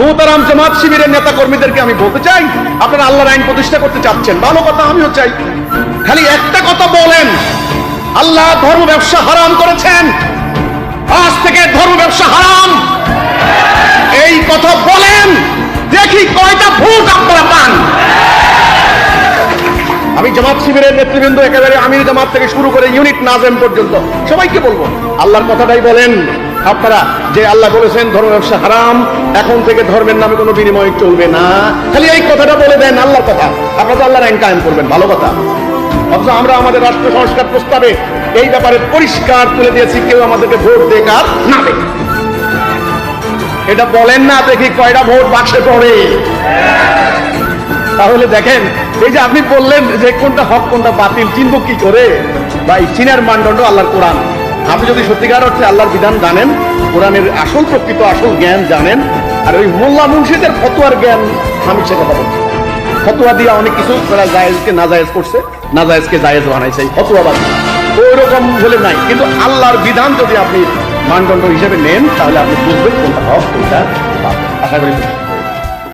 মোহতারাম জামাত শিবিরের নেতা কর্মীদেরকে আমি বলতে চাই, আপনারা আল্লাহর আইন প্রতিষ্ঠা করতে চাচ্ছেন, ভালো কথা, আমিও চাই। খালি একটা কথা বলেন, আল্লাহ ধর্ম ব্যবসা হারাম করেছেন, আজ থেকে ধর্ম ব্যবসা হারাম, এই কথা বলেন, দেখি কয়টা ভোট আপনারা পান। আমি জামাত শিবিরের নেতৃবৃন্দ, একেবারে আমির জামাত থেকে শুরু করে ইউনিট নাজেম পর্যন্ত সবাইকে বলবো, আল্লাহর কথাটাই বলেন আপনারা, যে আল্লাহ বলেছেন ধর্ম ব্যবসা হারাম, এখন থেকে ধর্মের নামে কোনো বিনিময় চলবে না। খালি এই কথাটা বলে দেন, আল্লাহর কথা, আপনারা তো আল্লাহর আইন কায়েম করবেন, ভালো কথা। অথচ আমরা আমাদের রাষ্ট্র সংস্কার প্রস্তাবে এই ব্যাপারে পরিষ্কার তুলে দিয়েছি, কেউ আমাদেরকে ভোট দেখ আর না দেখ, এটা বলেন না, দেখি কয়টা ভোট বাক্সে পড়ে। তাহলে দেখেন, এই যে আপনি বললেন যে কোনটা হক কোনটা বাতিল, চিনব কি করে? ভাই, চিনার মানদণ্ড আল্লাহর কোরআন। আপনি যদি সত্যিকার অর্থে আল্লাহর বিধান জানেন, কোরআনের আসল প্রকৃত আসল জ্ঞান জানেন, আর ওই মোল্লা মুন্সিদের ফতোয়ার জ্ঞান, আমি সে কথা বলছি, ফতোয়া দিয়ে অনেক কিছু তারা জায়েজকে নাজায়েজ করছে, নাজায়েজকে জায়েজ বানাইছে, ফতোয়াবাদ ওই রকম হলে নাই। কিন্তু আল্লাহর বিধান যদি আপনি মানদণ্ড হিসেবে নেন, তাহলে আপনি বুঝবেন কোনটা হক কোনটা বাতিল। আশা করি